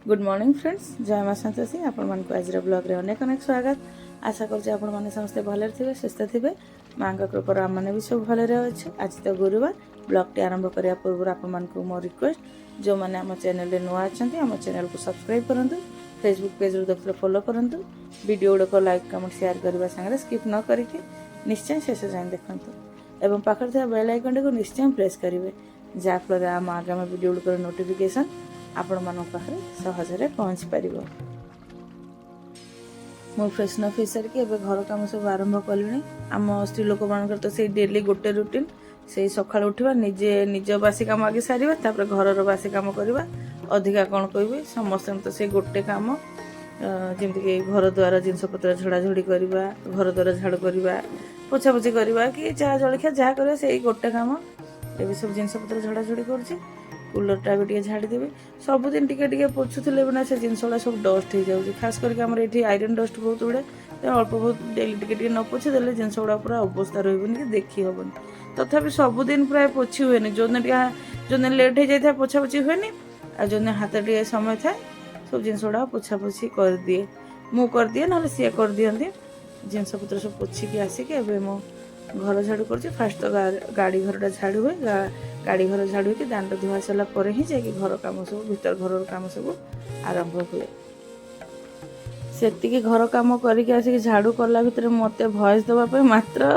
Good morning friends, जय माँ सन्तोषी। आपण आज ब्लॉग अनेक अनेक स्वागत। आशा कर समस्ते भले थे सुस्थ थे। माँ कृपार आम मैंने भी सब भले अच्छे। आज तो गुरुवार ब्लॉग टी आरंभ करने पूर्व आपको मो रिक्वेस्ट जो मैंने आम चैनल नुआ अच्छा आम चैनल को सब्सक्राइब करूँ, फेसबुक पेज देखते फॉलो करूँ, वीडियो गुड़क लाइक कमेंट शेयर करने सागर स्किप न करके निश्चय शेष जाए देखूँ और पाखे बेल आइकन को निश्चय प्रेस करेंगे जहाँफल आम आगामी वीडियो गुड़िक नोटिफिकेशन आपण मान पाखे सहजरे पहुँची पार। मु फ्रेशन अफ सारिकी घर कम सब आरंभ कली। आम स्त्री लोक मान तो से डेली गोटे रुटीन से सका उठा निजे निज बासी कम आगे सारा तापर घर बासी कम करवा अधिका कौन कह समस्त तो से गोटे कम जमीक घर द्वार जिनपतर झड़ाझड़ी करवा घर द्वार झाड़ू करवा पोछापोछी करवा कि चाह जलखिया जहाँ कर गोटे कम ये सब जिनपतर झड़ाझड़ी कर कूलरटा भी टे झाड़ीदेवी सबुदिन टे पोछुले बिना से जिन सब डस्ट हो जाए खास करके ये आयरन डस्ट बहुत गुड़े अल्प बहुत डेली टे न पोछी देले जिन गुड़ा पूरा अवस्था रही कि देखी हेनी तथापि सबुदिन प्राय पोछी हुए जो दिन लेट हो जाए पोछापोछी हुए आ जो हाथ टे समय थाए सब जिन गुड़ा पोछापोछी कर दिए मु कर दिए ना सी कर दिखती जिनपतर सब पोछिकी आसिक मो घर झाड़ू कर फास्ट तो गाड़ी घरटा झाड़ू हुए गाड़ी घर झाड़ू कि दांड धुआ सारापर ही जाकि घर कम सब भीतर घर कम सब आरंभ हुए। से घर कम करके आसिक झाड़ू कला भितर मत वॉइस देवाई मात्र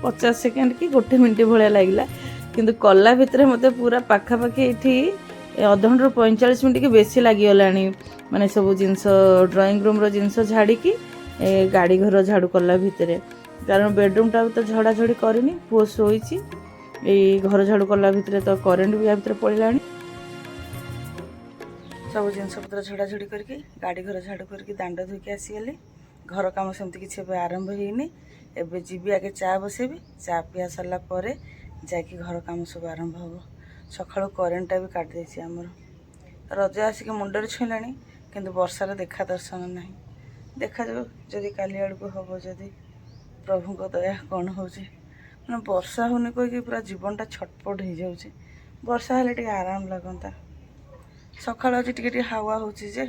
50 सेकेंड कि 1 मिनिट भाया लगे किंतु कला भितर मत पूरा पाखापाखि ये अधघंटे 45 मिनट कि बेसी लगिगला माने सब जिनस ड्राइंग रूम जिनस झाड़ी गाड़ी घर झाड़ू कला भितर कारण बेडरूम टा तो झड़ाझड़ी करनी पुओ शोई घर झाड़ू कला भितर तो करेन्ट भी भितर पड़ा सब जिनपतर झड़ाझड़ी करके गाड़ी घर झाड़ू करके दांड धोके आसीगली घर कम सेमती किसी आरंभ होनी एवं जी आगे चा बसेबी चा पिया सारा पर जाकि घर कम सब आरंभ हम सका करेन्टा भी काटिदे आमर रज आसिक मुंडे छुईला कि वर्षार देखा दर्शन ना देखा जदि काली आड़ को हम जदि प्रभु को दया कौन हो मैंने वर्षा होनी कहीकि पूरा जीवनटा छटपट हो जाऊे वर्षा हेल्ले टे आराम लगता सका आज टे हावा होचे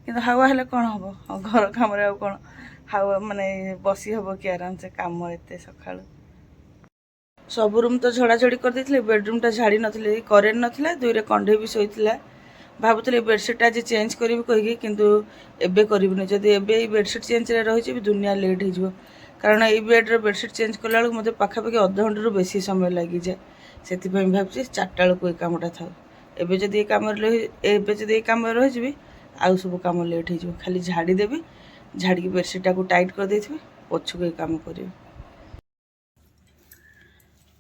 कि हावा हेल्ले कौन हम घर कम कौन हावा माने बसी हम कि आराम से कम एत सका सब रूम तो झड़ाझड़ी कर देथिले बेडरूम टा झाड़ी नथिले करेन्ट नथिला दुईरे कंढे भी शोइथिला भावुली बेडसीट आज चेंज करी कहीकि किंतु एबे करबिनी जदि एबे बेडसीट चेंज रही दुनिया लेट हो कारण ये बेड्र बेडसीट चेंज कला बेलू मतलब पाखापाखि अधघंटे बेसी समय लगी जाए से भावुँ 4टा बेलू ये कमटा था एबे जदि ये कम ये कम रही आउ सब कम लेट हो खाली झाड़ी देवी झाड़ी बेडसीटा को टाइट कर देथिबी पछक ये कम करी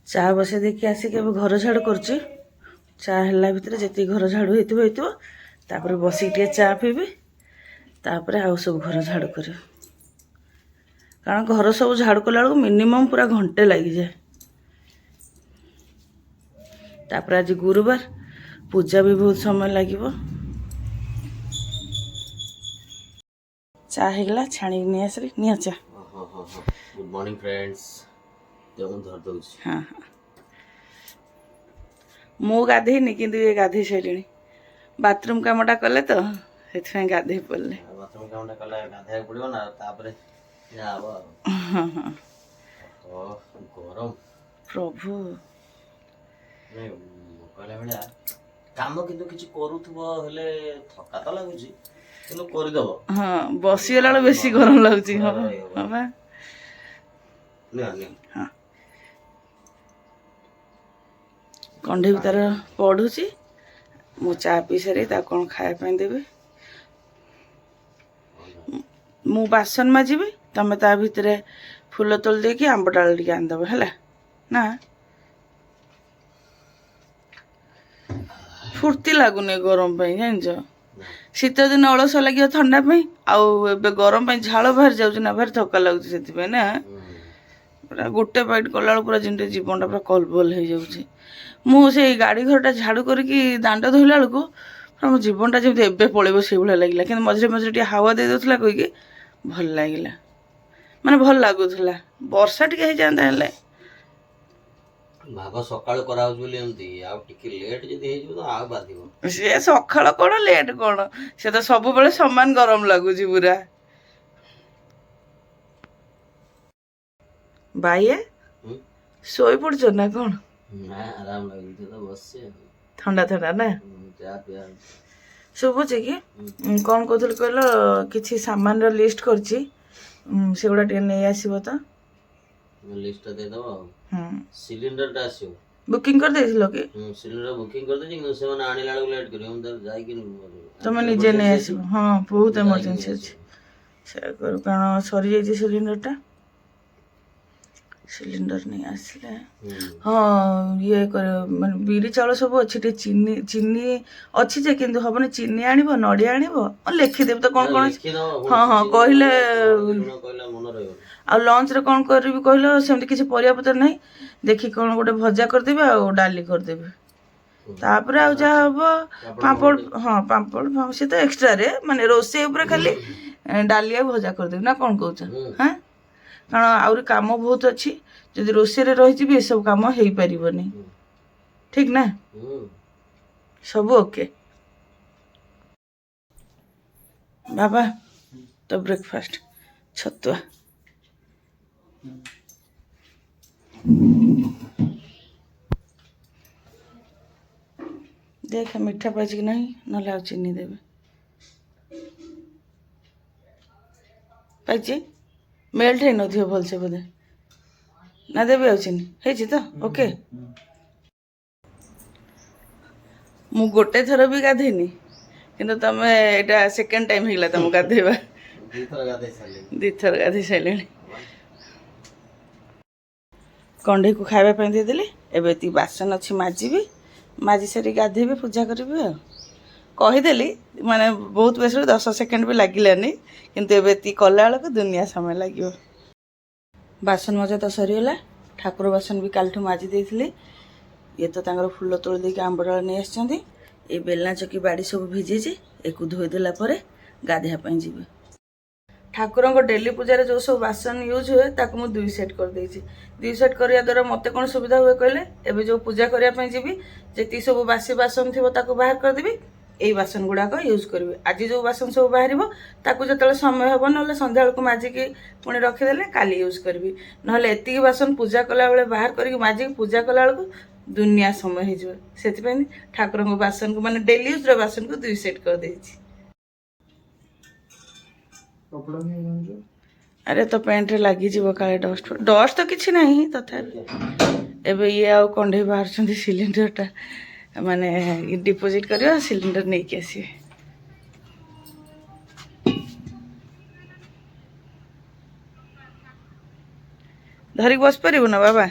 चा बसे देखिए आसिक घर झाड़ू कर चा है भितर जी घर झाड़ू होतापर बसिक चा पीबी तापर आउ सब घर झाड़ू कर कारण घर सब झाड़ू कला बेलू मिनिमम पूरा घंटे लगी जाए तापर आज गुरुवार पूजा भी बहुत समय लगे चा होगला छाणी नहीं आसली नहीं चा गुड मॉर्निंग फ्रेंड्स धर दो हाँ हाँ मु गाधेनी कि ये गाधे सारे बाथरूम कामटा कले तो से गाधे पड़े बाथरूम कामटा कले गाधे पड़ो ना तापर हाँ हाँ गरम प्रभु कहला भाया काम किंतु किछि करूथबो हेले थका तो लागुची किंतु करदबो हाँ बसीगला बेलू बेसी गरम लगुच हाँ हाँ हाँ कंढे भी तार पढ़ुची मु चा पी सारी कौन खायापाई देवी मु बासन माजिबी तमें ता भितर फूल तोल देकी आंब डाल टे आनदेव है ना फुर्ती लगुनि गरम जान शीत दिन अलस लगे ठंडा आउ गरम झाल बाहर जाऊँ ना भारी थका लगुच से ना पूरा गोटे पाइट कला पूरा जमी जीवन पूरा कलबल हो जाऊे मुझे गाड़ी घरटा झाड़ू करके दांड धोला बेलू पूरा मो जीवनटा जमी एवं पलैब से भाया लगे कि मझे मझे टे हावा दे दूसरा कहीकि भल लगे माने भल लगुला वर्षा टे हो जाता है ଭାଗ ସକାଳୁ କରାହଉଛି ବୋଲି ଏମିତି, ଆଉ ଟିକେ ଲେଟ୍ ଯଦି ହେଇଯିବ ତ ଆଉ ବାଧିବ। ସେ ସକାଳ କଣ ଲେଟ୍ କଣ, ସେ ତ ସବୁବେଳେ ସମାନ ଗରମ ଲାଗୁଛି ପୁରା। ବାଇଆ ହୁଁ? ଶୋଇ ପଡୁଛ ନା କଣ? ନା ଆରାମ ଲାଗୁଛି ତ ବସିଛି ଆଉ। ଥଣ୍ଡା ଥଣ୍ଡା ନା ଚା ପିଆ ଶୁଭୁଛି କି? କଣ କହୁଥିଲି କହିଲ, କିଛି ସାମାନର ଲିଷ୍ଟ କରିଛି, ସେଗୁଡ଼ା ଟିକେ ନେଇ ଆସିବ ତ। ଲିଷ୍ଟଟା ଦେଇଦବ ଆଉ। ହୁଁ ସିଲିଣ୍ଡରଟା ଆସିବ। ବୁକିଂ କରିଦେଇଥିଲ କି? ସିଲିଣ୍ଡର ବୁକିଂ କରିଦେଇଛି, କିନ୍ତୁ ସେମାନେ ଆଣିଲା ବେଳକୁ ଲେଟ୍ କରିବେ। ମୁଁ ତାକୁ ଯାଇକି ତମେ ନିଜେ ନେଇ ଆସିବ। ହଁ ବହୁତ ଏମର୍ଜେନ୍ସି ଅଛି ସେୟା କରୁ, କାରଣ ସରିଯାଇଛି ସିଲିଣ୍ଡରଟା। ସିଲିଣ୍ଡର ନେଇ ଆସିଲେ ହଁ ଇଏ କରିବ, ମାନେ ବିରି ଚାଉଳ ସବୁ ଅଛି, ଟିକେ ଚିନି ଅଛି ଯେ, କିନ୍ତୁ ହବନି। ଚିନି ଆଣିବ, ନଡ଼ିଆ ଆଣିବ, ଲେଖିଦେବି ତ କଣ କଣ। ହଁ ହଁ କହିଲେ। ଆଉ ଲଞ୍ଚରେ କ'ଣ କରିବି କହିଲ, ସେମିତି କିଛି ପରିବା ପତ୍ର ନାହିଁ, ଦେଖି କ'ଣ ଗୋଟେ ଭଜା କରିଦେବି ଆଉ ଡାଲି କରିଦେବି। ତାପରେ ଆଉ ଯାହା ହବ ପାମ୍ପଡ଼, ହଁ ପାମ୍ପଡ଼ ସେ ତ ଏକ୍ସଟ୍ରାରେ, ମାନେ ରୋଷେଇ ଉପରେ ଖାଲି ଡାଲି ଆଉ ଭଜା କରିଦେବି ନା କ'ଣ କହୁଛ? ହଁ, କାରଣ ଆହୁରି କାମ ବହୁତ ଅଛି। ଯଦି ରୋଷେଇରେ ରହିଯିବି ଏସବୁ କାମ ହେଇପାରିବନି। ଠିକ ନା? ସବୁ ଓକେ। ବାବା ତ ବ୍ରେକଫାଷ୍ଟ ଛତୁଆ। ଦେଖ ମିଠା ପାଇଛି କି ନାହିଁ, ନହେଲେ ଆଉ ଚିନି ଦେବେ। ପାଇଛି? ମେଲ୍ଟ ହେଇନଥିବ ଭଲସେ ବୋଧେ, ନା ଦେବି ଆଉ ଚିନି? ହେଇଛି ତ ଓକେ। ମୁଁ ଗୋଟେ ଥର ବି ଗାଧେଇନି, କିନ୍ତୁ ତମେ ଏଇଟା ସେକେଣ୍ଡ ଟାଇମ୍ ହେଇଗଲା ତମ ଗାଧେଇବା। ଦିଥର ଗାଧେଇ ସାରିଲେଣି। କଣ୍ଢେଇକୁ ଖାଇବା ପାଇଁ ଦେଇଦେଲି, ଏବେ ଏତିକି ବାସନ ଅଛି ମାଜିବି, ମାଜି ସାରି ଗାଧେଇବି, ପୂଜା କରିବି ଆଉ। କହିଦେଲି, ମାନେ ବହୁତ ବେଶୀ 10 ସେକେଣ୍ଡ ବି ଲାଗିଲାନି, କିନ୍ତୁ ଏବେ ଏତିକି କଲାବେଳକୁ ଦୁନିଆ ସମୟ ଲାଗିବ। ବାସନ ମଜା ତ ସରିଗଲା, ଠାକୁର ବାସନ ବି କାଲିଠୁ ମାଜି ଦେଇଥିଲି। ଇଏ ତ ତାଙ୍କର ଫୁଲ ତୋଳି ଦେଇକି ଆମ୍ବଡାଳ ନେଇ ଆସିଛନ୍ତି। ଏଇ ବେଲନା ଚକି ବାଡ଼ି ସବୁ ଭିଜିଛି, ଏକୁ ଧୋଇଦେଲା ପରେ ଗାଧେଇବା ପାଇଁ ଯିବି। ଠାକୁରଙ୍କ ଡେଲି ପୂଜାରେ ଯେଉଁ ସବୁ ବାସନ ୟୁଜ୍ ହୁଏ, ତାକୁ ମୁଁ 2 ସେଟ୍ କରିଦେଇଛି। 2 ସେଟ୍ କରିବା ଦ୍ୱାରା ମୋତେ କ'ଣ ସୁବିଧା ହୁଏ କହିଲେ, ଏବେ ଯେଉଁ ପୂଜା କରିବା ପାଇଁ ଯିବି, ଯେତିକି ସବୁ ବାସି ବାସନ ଥିବ ତାକୁ ବାହାର କରିଦେବି, ଏଇ ବାସନ ଗୁଡ଼ାକ ୟୁଜ୍ କରିବି। ଆଜି ଯେଉଁ ବାସନ ସବୁ ବାହାରିବ, ତାକୁ ଯେତେବେଳେ ସମୟ ହେବ, ନହେଲେ ସନ୍ଧ୍ୟାବେଳକୁ ମାଜିକି ପୁଣି ରଖିଦେଲେ କାଲି ୟୁଜ୍ କରିବି। ନହେଲେ ଏତିକି ବାସନ ପୂଜା କଲାବେଳେ ବାହାର କରିକି ମାଜିକି ପୂଜା କଲାବେଳକୁ ଦୁନିଆ ସମୟ ହେଇଯିବ। ସେଥିପାଇଁ ଠାକୁରଙ୍କ ବାସନକୁ, ମାନେ ଡେଲି ୟୁଜ୍ର ବାସନକୁ 2 ସେଟ୍ କରିଦେଇଛି। ଆରେ ତ ପ୍ୟାଣ୍ଟରେ ଲାଗିଯିବ କାଳେ ଡଷ୍ଟ ତ କିଛି ନାହିଁ, ତଥାପି ଏବେ ଇଏ ଆଉ କଣ୍ଢେଇ ବାହାରୁଛନ୍ତି ସିଲିଣ୍ଡରଟା, ମାନେ ଡିପୋଜିଟ୍ କରିବା, ସିଲିଣ୍ଡର ନେଇକି ଆସିବେ। ଧରିକି ବସିପାରିବୁ ନା ବାବା?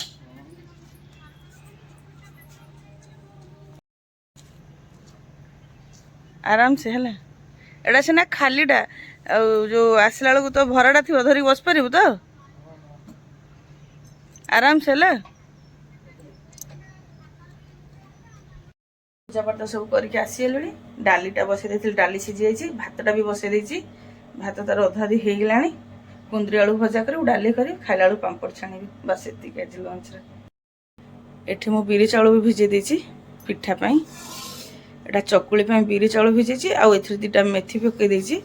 ଆରାମସେ ହେଲା। ଏଇଟା ସିନା ଖାଲିଟା, ଆଉ ଯେଉଁ ଆସିଲା ବେଳକୁ ତ ଭରାଟା ଥିବ, ଧରିକି ବସିପାରିବୁ ତ ଆରାମସେ ହେଲା। ପୂଜାପାଠ ସବୁ କରିକି ଆସିଗଲିଣି। ଡାଲିଟା ବସେଇ ଦେଇଥିଲି, ଡାଲି ସିଝି ଯାଇଛି। ଭାତଟା ବି ବସେଇ ଦେଇଛି, ଭାତ ତାର ଅଧାଧି ହେଇଗଲାଣି। କୁନ୍ଦୁରି ଆଳୁ ଭଜା କରିବୁ, ଡାଲି କରିବି, ଖାଇଲା ବେଳକୁ ପାମ୍ପଡ଼ ଛାଣିବି। ବାସ୍ ଏତିକି ଆଜି ଲଞ୍ଚରେ। ଏଠି ମୁଁ ବିରି ଚାଉଳ ବି ଭିଜେଇ ଦେଇଛି ପିଠା ପାଇଁ। ଏଇଟା ଚକୁଳି ପାଇଁ ବିରି ଚାଉଳ ଭିଜେଇଛି, ଆଉ ଏଥିରେ 2ଟା ମେଥି ପକାଇ ଦେଇଛି।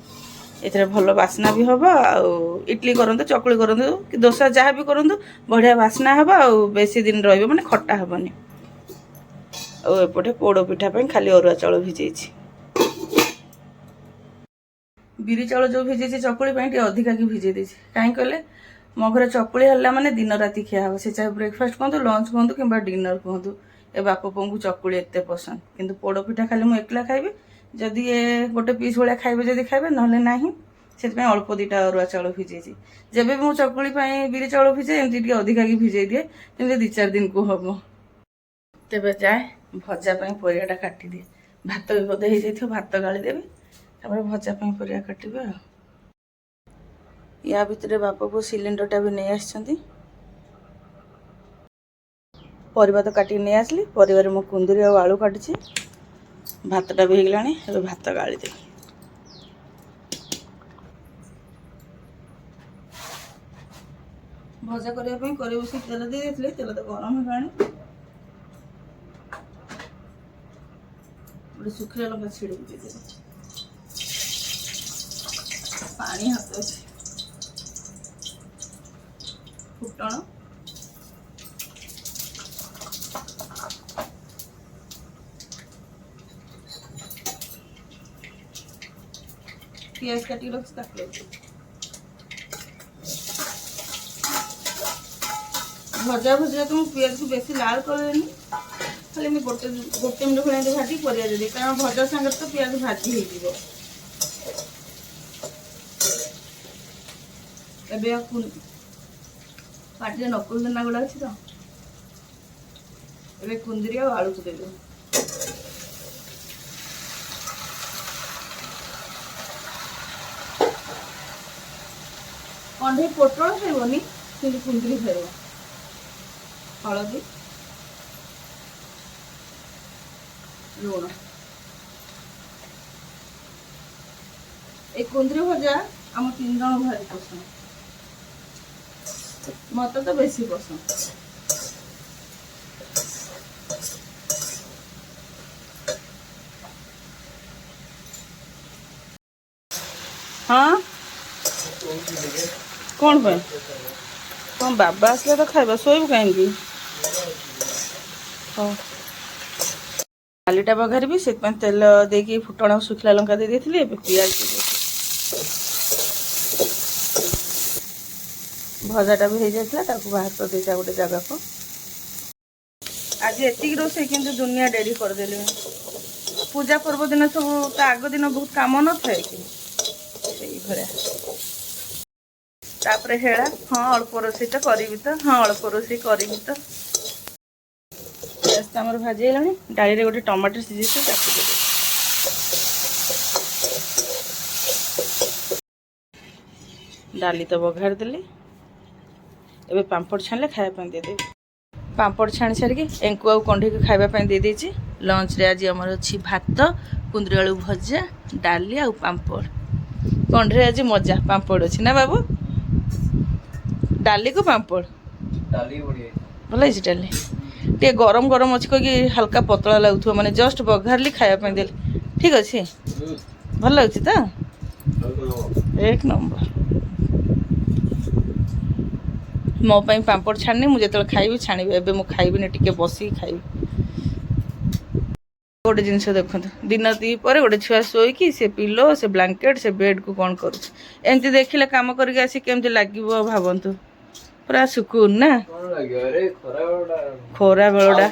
ଏଥିରେ ଭଲ ବାସ୍ନା ବି ହେବ, ଆଉ ଇଟଲି କରନ୍ତୁ, ଚକୁଳି କରନ୍ତୁ, କି ଦୋସା ଯାହା ବି କରନ୍ତୁ, ବଢ଼ିଆ ବାସ୍ନା ହେବ, ଆଉ ବେଶୀ ଦିନ ରହିବ, ମାନେ ଖଟା ହେବନି। ଆଉ ଏପଟେ ପୋଡ଼ ପିଠା ପାଇଁ ଖାଲି ଅରୁଆ ଚାଉଳ ଭିଜେଇଛି। ବିରି ଚାଉଳ ଯେଉଁ ଭିଜେଇଛି ଚକୁଳି ପାଇଁ ଟିକେ ଅଧିକା କି ଭିଜେଇ ଦେଇଛି। କାହିଁକି କହିଲେ, ମୋ ଘରେ ଚକୁଳି ହେଲା ମାନେ ଦିନ ରାତି ଖିଆ ହେବ। ସେ ଚାहे ବ୍ରେକଫାଷ୍ଟ କୁହନ୍ତୁ, ଲଞ୍ଚ କୁହନ୍ତୁ, କିମ୍ବା ଡିନର କୁହନ୍ତୁ। ଏ ବାପ ପୁଅଙ୍କୁ ଚକୁଳି ଏତେ ପସନ୍ଦ, କିନ୍ତୁ ପୋଡ଼ ପିଠା ଖାଲି ମୁଁ ଏକଲା ଖାଇବି। ଯଦି ଏ ଗୋଟେ ପିସ୍ ଭଳିଆ ଖାଇବେ ଯଦି ଖାଇବେ, ନହେଲେ ନାହିଁ। ସେଥିପାଇଁ ଅଳ୍ପ 2ଟା ଅରୁଆ ଚାଉଳ ଭିଜେଇଛି। ଯେବେ ବି ମୁଁ ଚକୁଳି ପାଇଁ ବିରି ଚାଉଳ ଭିଜେ, ଏମିତି ଟିକେ ଅଧିକା କି ଭିଜେଇ ଦିଏ, ଯେମିତି 2-4 ଦିନକୁ ହେବ। ତେବେ ଯାଏ ଭଜା ପାଇଁ ପରିବାଟା କାଟିଦିଏ। ଭାତ ବି ବୋଧେ ହେଇଯାଇଥିବ, ଭାତ ଗାଳି ଦେବି, ତାପରେ ଭଜା ପାଇଁ ପରିବା କାଟିବେ ଆଉ। ୟା ଭିତରେ ବାପ ପୁଅ ସିଲିଣ୍ଡରଟା ବି ନେଇ ଆସିଛନ୍ତି। ପରିବା ତ କାଟିକି ନେଇ ଆସିଲି, ପରିବାରେ ମୁଁ କୁନ୍ଦୁରି ଆଉ ଆଳୁ କାଟିଛି। ଭାତଟା ବି ହେଇଗଲାଣି, ଏବେ ଭାତ ଗାଳି ଦେବି। ଭଜା କରିବା ପାଇଁ କରେଇ ବସେଇ ତେଲ ଦେଇ ଦେଇଥିଲେ, ତେଲ ତ ଗରମ ହେଲାଣି। ଗୋଟେ ଶୁଖିଲା ଲଙ୍କା ଛିଡ଼ିକି ଦେଇଦେବେ। ପାଣି ହାତ ଅଛି। ଫୁଟଣ, ପିଆଜ କାଟିକି ରଖିଛି ତାକୁ ଲଗେଇବି। ଭଜା ତ ମୁଁ ପିଆଜକୁ ବେଶୀ ଲାଲ କରେନି, ଖାଲି ମୁଁ ଗୋଟେ ମିନିଟ୍ ଭଳିଆ ଭାଜି ପରିବା ଦେବି, କାରଣ ଭଜା ସାଙ୍ଗରେ ତ ପିଆଜ ଭାଜି ହେଇଯିବ। ଏବେ ପାଟିରେ ନକୁଲ ଦାନା ଗୁଡ଼ା ଅଛି ତ, ଏବେ କୁନ୍ଦୁରି ଆଉ ଆଳୁକୁ ଦେବି। କଣ୍ଢେଇ ପୋଟଳ ଖାଇବନି, କିନ୍ତୁ କୁନ୍ଦୁରି ଖାଇବ। ହଳଦୀ, ଲୁଣ। এই কুন্দরি ভজা আমার 3 জন ভারি পছন্দ, মতো তো বেশি পছন্দ। हाँ कौन पे तुम बाबा आसले तो खाइबा, शोइबु कहीं। हाँ डालीटा बघारी से तेल देकी फुटण शुखला लंका दे देथिली। एबे पियाज भजाटा भी हो जाता ताकू बाहर कर देता गोटे जगह को। आज एतिक रोसे किंतु दुनिया डेरी करदेली। पूजा पर्व दिन सब ता आग दिन बहुत काम न थाए कि भया तापर हेड़ा। हाँ अल्प रोषे तो करी तो, हाँ अल्प रोषे करी तो। आमर भाजी है डाली गोटे टमाटर सीझे डाली तो बघार देली। एबे पांपड़ छाणले खाया देदेवी। पांपड़ छाणी सारिकी एंकु आउ कंढी को खाइबा दे देछि। लंच रे आज हमर अछि भात, कुंदरी आलू भजा, डाली आउ पांपड़। कंढी आज मजा पांपड़ अछि ना बाबू। डाली को पांपड़ डाली बढ़िया भल है। डाली टे गरम गरम अच्छी कह हल्का पतला लगुव माने जस्ट बघारली खाया देली। ठीक अच्छे भल लगे तो एक नंबर। मो पाई पांपड़ छाड़नी मुझे खाइबी छाणी एबे मु खाइबी ने टिके बसी खाइबी। गोटे जिनस देखो दिन दी पर गोटे छुआ शोईकी से पिलो से ब्लांकेट से बेड को कौन करूँ एमती देखिले काम करके आसी केमती लगे भावतु पूरा सुकून ना। खरा बेलटा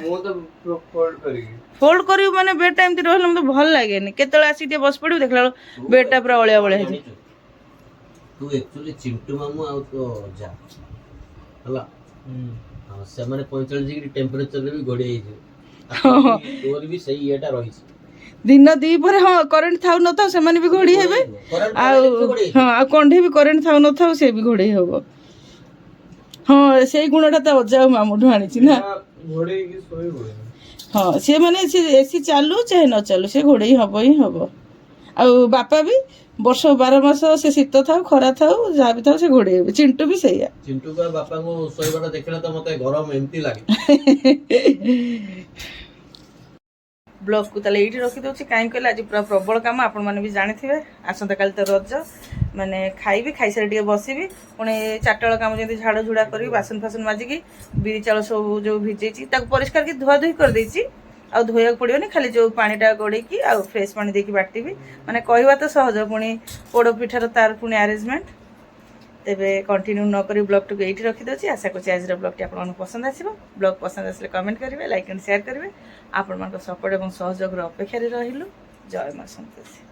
फोल्ड कर माने बेडटा एमती रहिले मते भल लागेनी। केतळे आसी टे बस पड़ू देखला बेडटा पूरा अळिया बळिया है। तू एक्चुअली चिंटू मामू आ तो जा हला हां से माने 45 डिग्री टेंपरेचर रे भी गडी आइ जे तोर भी सही एटा रही दिन दी पर। हाँ करेंट थाउ न थाउ से माने भी घोड़ी हेबे आ हां कंढे भी करेंट थाउ न थाउ से भी घोड़ी हेबो। हाँ से गुणटा तो अजा मामूठू आनी ना घोड़े की सोई होय। हाँ से माने से एसी चालू चाहे न चालू से घोड़े हबो ही हबो। आ बापा भी वर्ष 12 मास से शीत थाउ खरा थाउ जहाँ भी थाउ से घोड़े हेबे। चिंटू भी सैया। चिंटू का बापा को सोईबाटा देखला तो मते गरम एमती लागे। ब्लॉग को ताले एठी रखी दोछि काई कहले आज पूरा प्रबल काम आपण माने भी जानिथिबे। आसंता काल तो रज माने खाइबी खाई सारे टिके बसिबी पुणी 4टा बेला काम जेंति झाड़ झुड़ा करी बासन फासन माजिकी बिरी चाउल सब जो भिजेछि ताको परिष्कार की धुआ धुई कर देछि। आ धोया पड़ियोनी खाली जो पानीटा गड़ेकी आ फ्रेश पानी देकी बाटिबी माने कहवा तो सहज पुणी पोड़ पिठार तार पुणी अरेंजमेंट। तेबे कंटिन्यू न करी ब्लॉग टू एठी रखी दोछि। आशा करछि आज ब्लॉग टी आपन पसंद आसीबो। ब्लॉग पसंद आसले कमेंट करिवे, लाइक एंड शेयर करिवे। आपण मानको सपोर्ट एवं सहयोग अपेक्षा रे रहिलु। जय मां संतोषी।